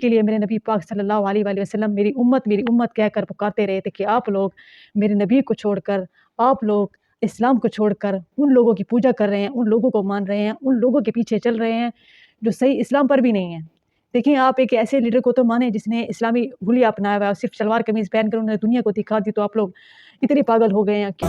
کے لیے میرے نبی پاک صلی اللہ علیہ وآلہ وسلم میری امت کہہ کر پکارتے رہے تھے کہ آپ لوگ میرے نبی کو چھوڑ کر، آپ لوگ اسلام کو چھوڑ کر ان لوگوں کی پوجا کر رہے ہیں، ان لوگوں کو مان رہے ہیں، ان لوگوں کے پیچھے چل رہے ہیں جو صحیح اسلام پر بھی نہیں ہیں۔ دیکھیں آپ ایک ایسے لیڈر کو تو مانیں جس نے اسلامی حلیہ اپنایا ہوا ہے اور صرف شلوار قمیض پہن کر انہوں نے دنیا کو دکھا دی، تو آپ لوگ اتنے پاگل ہو گئے ہیں کہ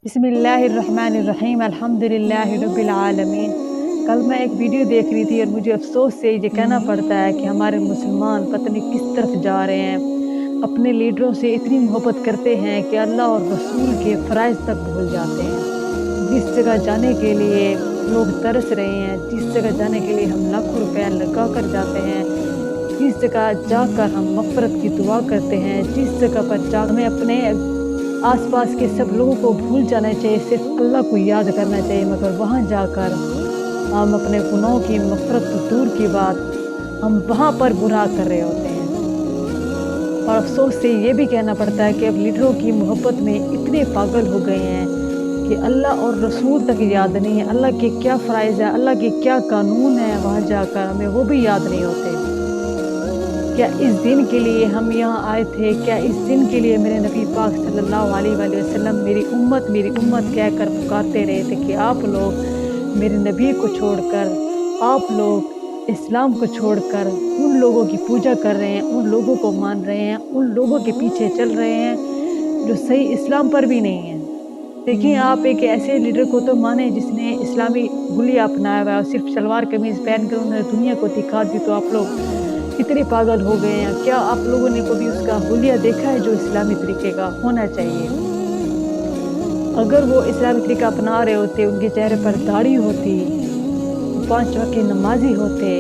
بسم اللہ الرحمن الرحیم، الحمدللہ رب العالمین۔ کل میں ایک ویڈیو دیکھ رہی تھی اور مجھے افسوس سے یہ کہنا پڑتا ہے کہ ہمارے مسلمان پتہ نہیں کس طرف جا رہے ہیں، اپنے لیڈروں سے اتنی محبت کرتے ہیں کہ اللہ اور رسول کے فرائض تک بھول جاتے ہیں۔ جس جگہ جانے کے لیے لوگ ترس رہے ہیں، جس جگہ جانے کے لیے ہم لاکھوں روپے لگا کر جاتے ہیں، جس جگہ جا کر ہم مغفرت کی دعا کرتے ہیں، جس جگہ پر جا ہمیں اپنے آس پاس کے سب لوگوں کو بھول جانا چاہیے، صرف اللہ کو یاد کرنا چاہیے، مگر وہاں جا کر ہم اپنے گناہوں کی مغفرت تو دور کی بات، ہم وہاں پر گناہ کر رہے ہوتے ہیں۔ اور افسوس سے یہ بھی کہنا پڑتا ہے کہ اب لیڈروں کی محبت میں اتنے پاگل ہو گئے ہیں کہ اللہ اور رسول تک یاد نہیں ہے، اللہ کے کیا فرائض ہے، اللہ کے کیا قانون ہے، وہاں جا کر ہمیں وہ بھی یاد نہیں ہوتے۔ کیا اس دن کے لیے ہم یہاں آئے تھے؟ کیا اس دن کے لیے میرے نبی پاک صلی اللہ علیہ وآلہ وسلم میری امت کہہ کر پکارتے رہے تھے کہ آپ لوگ میرے نبی کو چھوڑ کر، آپ لوگ اسلام کو چھوڑ کر ان لوگوں کی پوجا کر رہے ہیں، ان لوگوں کو مان رہے ہیں، ان لوگوں کے پیچھے چل رہے ہیں جو صحیح اسلام پر بھی نہیں ہیں۔ دیکھیں آپ ایک ایسے لیڈر کو تو مانیں جس نے اسلامی حلیہ اپنایا ہوا ہے اور صرف شلوار قمیض پہن کر انہوں نے دنیا کو دکھا دی، تو آپ لوگ اتنے پاگل ہو گئے ہیں۔ کیا آپ لوگوں نے کبھی اس کا حلیہ دیکھا ہے جو اسلامی طریقے کا ہونا چاہیے؟ اگر وہ اسلامی طریقہ اپنا رہے ہوتے، ان کے چہرے پر داڑھی ہوتی، 5 وقت نمازی ہوتے،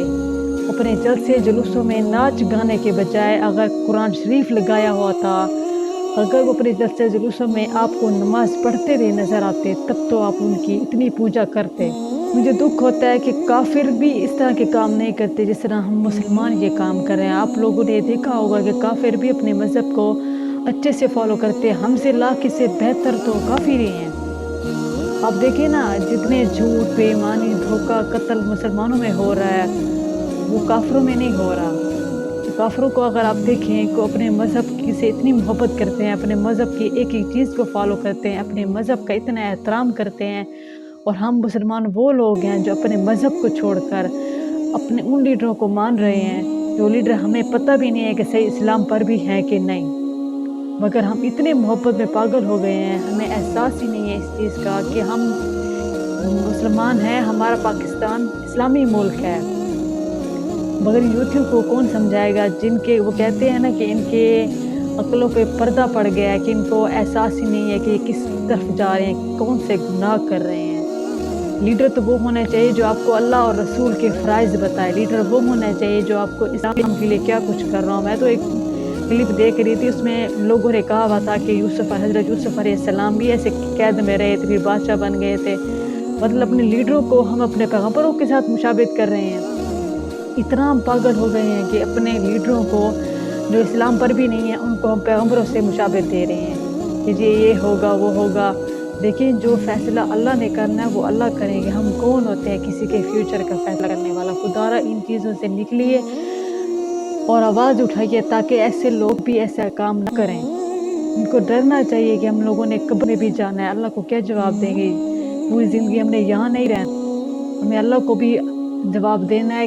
اپنے جلسے جلوسوں میں ناچ گانے کے بجائے اگر قرآن شریف لگایا ہوا تھا، اگر وہ اپنے جلسے جلوسوں میں آپ کو نماز پڑھتے ہوئے نظر آتے، تب تو آپ ان کی اتنی پوجا کرتے۔ مجھے دکھ ہوتا ہے کہ کافر بھی اس طرح کے کام نہیں کرتے جس طرح ہم مسلمان یہ کام کر رہے ہیں۔ آپ لوگوں نے دیکھا ہوگا کہ کافر بھی اپنے مذہب کو اچھے سے فالو کرتے ہیں، ہم سے لاکھ سے بہتر تو کافر ہی ہیں۔ آپ دیکھیں نا، جتنے جھوٹ، بے ایمانی، دھوکہ، قتل مسلمانوں میں ہو رہا ہے وہ کافروں میں نہیں ہو رہا۔ کافروں کو اگر آپ دیکھیں کہ اپنے مذہب سے اتنی محبت کرتے ہیں، اپنے مذہب کی ایک ایک چیز کو فالو کرتے ہیں، اپنے مذہب کا اتنا احترام کرتے ہیں، اور ہم مسلمان وہ لوگ ہیں جو اپنے مذہب کو چھوڑ کر اپنے ان لیڈروں کو مان رہے ہیں جو لیڈر ہمیں پتہ بھی نہیں ہے کہ صحیح اسلام پر بھی ہے کہ نہیں، مگر ہم اتنے محبت میں پاگل ہو گئے ہیں، ہمیں احساس ہی نہیں ہے اس چیز کا کہ ہم مسلمان ہیں، ہمارا پاکستان اسلامی ملک ہے۔ مگر یوتھیوں کو کون سمجھائے گا جن کے وہ کہتے ہیں نا کہ ان کے عقلوں پہ پردہ پڑ گیا ہے، کہ ان کو احساس ہی نہیں ہے کہ یہ کس طرف جا رہے ہیں، کون سے گناہ کر رہے ہیں۔ لیڈر تو وہ ہونا چاہیے جو آپ کو اللہ اور رسول کے فرائض بتائے، لیڈر وہ ہونا چاہیے جو آپ کو اسلام کے لیے کیا کچھ کر رہا ہوں۔ میں تو ایک کلپ دیکھ رہی تھی، اس میں لوگوں نے کہا ہوا تھا کہ حضرت یوسف علیہ السلام بھی ایسے قید میں رہے تھے، پھر بادشاہ بن گئے تھے۔ مطلب اپنے لیڈروں کو ہم اپنے پیغمبروں کے ساتھ مشابہت کر رہے ہیں۔ اتنا ہم پاگل ہو گئے ہیں کہ اپنے لیڈروں کو جو اسلام پر بھی نہیں ہیں ان کو ہم پیغمبروں سے مشابہت دے رہے ہیں کہ جی یہ ہوگا وہ ہوگا۔ دیکھیں جو فیصلہ اللہ نے کرنا ہے وہ اللہ کریں گے، ہم کون ہوتے ہیں کسی کے فیوچر کا فیصلہ کرنے والا۔ خدارا ان چیزوں سے نکلیے اور آواز اٹھائیے تاکہ ایسے لوگ بھی ایسا کام نہ کریں۔ ان کو ڈرنا چاہیے کہ ہم لوگوں نے قبر میں بھی جانا ہے، اللہ کو کیا جواب دیں گے؟ پوری زندگی ہم نے یہاں نہیں رہنا، ہمیں اللہ کو بھی جواب دینا ہے۔